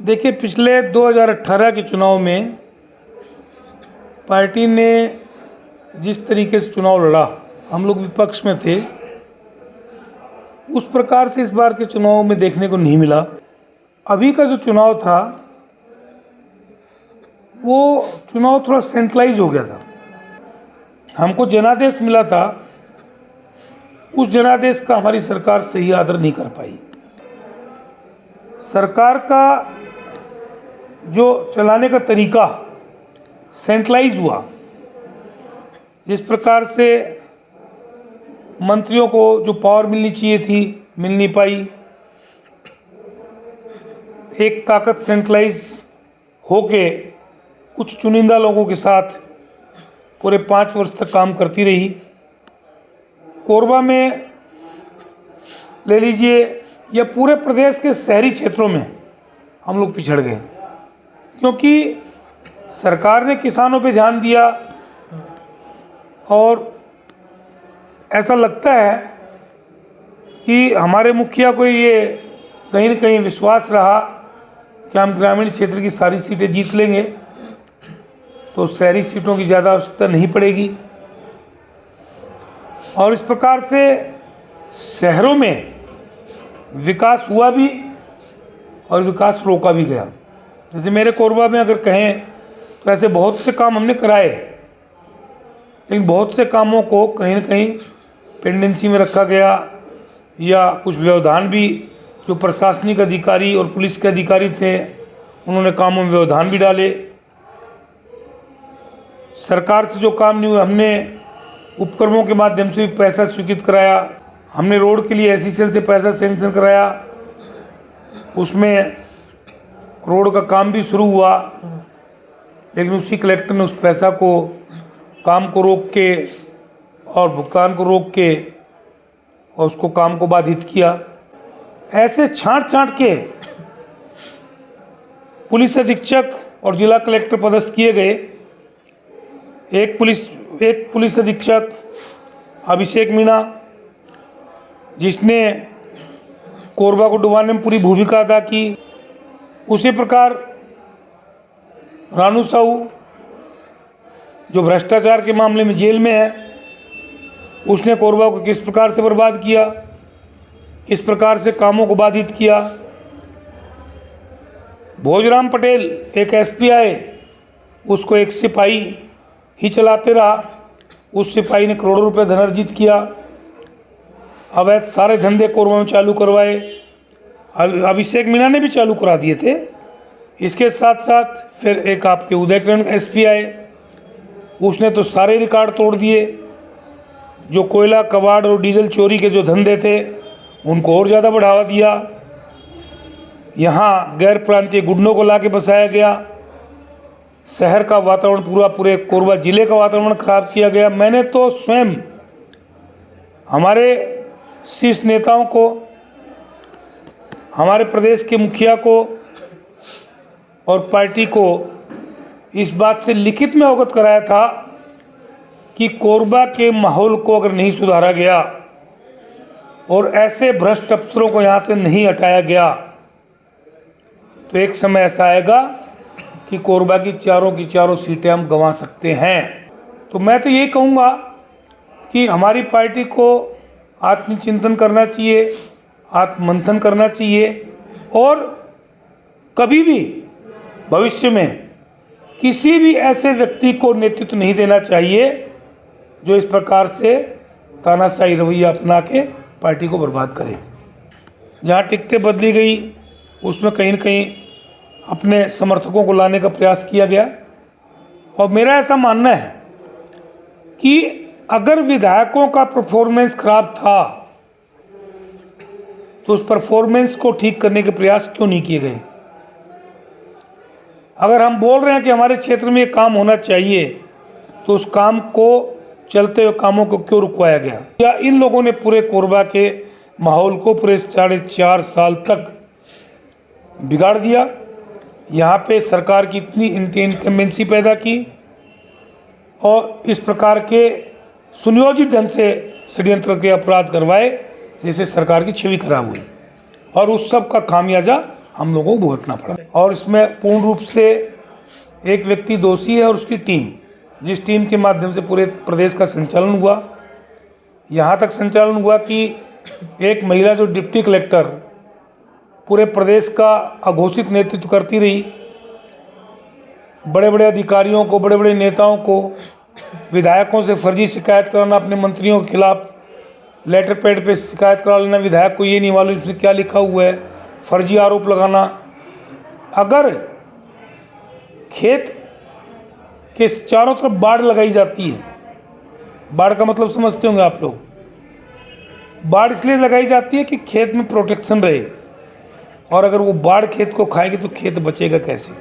देखिए, पिछले 2018 के चुनाव में पार्टी ने जिस तरीके से चुनाव लड़ा, हम लोग विपक्ष में थे, उस प्रकार से इस बार के चुनाव में देखने को नहीं मिला। अभी का जो चुनाव था वो चुनाव थोड़ा सेंट्रलाइज हो गया था। हमको जनादेश मिला था, उस जनादेश का हमारी सरकार सही आदर नहीं कर पाई। सरकार का जो चलाने का तरीका सेंट्रलाइज हुआ, जिस प्रकार से मंत्रियों को जो पावर मिलनी चाहिए थी मिल नहीं पाई। एक ताकत सेंट्रलाइज होके कुछ चुनिंदा लोगों के साथ पूरे 5 वर्ष तक काम करती रही। कोरबा में ले लीजिए या पूरे प्रदेश के शहरी क्षेत्रों में हम लोग पिछड़ गए, क्योंकि सरकार ने किसानों पे ध्यान दिया और ऐसा लगता है कि हमारे मुखिया को ये कहीं न कहीं विश्वास रहा कि हम ग्रामीण क्षेत्र की सारी सीटें जीत लेंगे, तो शहरी सीटों की ज़्यादा आवश्यकता नहीं पड़ेगी। और इस प्रकार से शहरों में विकास हुआ भी और विकास रोका भी गया। जैसे मेरे कोरबा में अगर कहें तो ऐसे बहुत से काम हमने कराए, लेकिन बहुत से कामों को कहीं न कहीं पेंडेंसी में रखा गया, या कुछ व्यवधान भी, जो प्रशासनिक अधिकारी और पुलिस के अधिकारी थे उन्होंने कामों में व्यवधान भी डाले। सरकार से जो काम नहीं हुए, हमने उपक्रमों के माध्यम से भी पैसा स्वीकृत कराया। हमने रोड के लिए SECL से पैसा सेंक्शन कराया, उसमें रोड का काम भी शुरू हुआ, लेकिन उसी कलेक्टर ने उस पैसा को, काम को रोक के और भुगतान को रोक के और उसको काम को बाधित किया। ऐसे छांट के पुलिस अधीक्षक और जिला कलेक्टर पदस्थ किए गए। एक पुलिस अधीक्षक अभिषेक मीणा, जिसने कोरबा को डुबाने में पूरी भूमिका अदा की। उसी प्रकार रानू साहू, जो भ्रष्टाचार के मामले में जेल में है, उसने कोरबा को किस प्रकार से बर्बाद किया, किस प्रकार से कामों को बाधित किया। भोजराम पटेल एक SP आए, उसको एक सिपाही ही चलाते रहा, उस सिपाही ने करोड़ों रुपए धन अर्जित किया। अवैध सारे धंधे कोरबा में चालू करवाए। अभिषेक मीणा ने भी चालू करा दिए थे। इसके साथ साथ फिर एक आपके उदयकिरण SP आए, उसने तो सारे रिकॉर्ड तोड़ दिए। जो कोयला, कबाड़ और डीजल चोरी के जो धंधे थे उनको और ज़्यादा बढ़ावा दिया। यहाँ गैर प्रांतीय गुंडों को लाके बसाया गया। शहर का वातावरण, पूरे कोरबा ज़िले का वातावरण खराब किया गया। मैंने तो स्वयं हमारे शीर्ष नेताओं को, हमारे प्रदेश के मुखिया को और पार्टी को इस बात से लिखित में अवगत कराया था कि कोरबा के माहौल को अगर नहीं सुधारा गया और ऐसे भ्रष्ट अफसरों को यहाँ से नहीं हटाया गया, तो एक समय ऐसा आएगा कि कोरबा की चारों सीटें हम गंवा सकते हैं। तो मैं तो ये कहूँगा कि हमारी पार्टी को आत्मचिंतन करना चाहिए, आत्ममंथन करना चाहिए, और कभी भी भविष्य में किसी भी ऐसे व्यक्ति को नेतृत्व नहीं देना चाहिए जो इस प्रकार से तानाशाही रवैया अपना के पार्टी को बर्बाद करे। जहाँ टिकटें बदली गई, उसमें कहीं न कहीं अपने समर्थकों को लाने का प्रयास किया गया। और मेरा ऐसा मानना है कि अगर विधायकों का परफॉर्मेंस खराब था तो उस परफॉर्मेंस को ठीक करने के प्रयास क्यों नहीं किए गए। अगर हम बोल रहे हैं कि हमारे क्षेत्र में ये काम होना चाहिए, तो उस काम को, चलते हुए कामों को क्यों रुकवाया गया। या इन लोगों ने पूरे कोरबा के माहौल को पूरे 4.5 साल तक बिगाड़ दिया। यहाँ पे सरकार की इतनी इनकम्बेंसी पैदा की और इस प्रकार के सुनियोजित ढंग से षड्यंत्र के अपराध करवाए, जिससे सरकार की छवि खराब हुई और उस सब का खामियाजा हम लोगों को भुगतना पड़ा। और इसमें पूर्ण रूप से एक व्यक्ति दोषी है और उसकी टीम, जिस टीम के माध्यम से पूरे प्रदेश का संचालन हुआ। यहाँ तक संचालन हुआ कि एक महिला जो डिप्टी कलेक्टर पूरे प्रदेश का अघोषित नेतृत्व करती रही, बड़े बड़े अधिकारियों को, बड़े बड़े नेताओं को, विधायकों से फर्जी शिकायत कराना, अपने मंत्रियों के खिलाफ लेटर पैड पे शिकायत करा लेना, विधायक को ये नहीं मालूम उसमें क्या लिखा हुआ है, फर्जी आरोप लगाना। अगर खेत के चारों तरफ बाड़ लगाई जाती है, बाड़ का मतलब समझते होंगे आप लोग, बाड़ इसलिए लगाई जाती है कि खेत में प्रोटेक्शन रहे, और अगर वो बाढ़ खेत को खाएगी तो खेत बचेगा कैसे।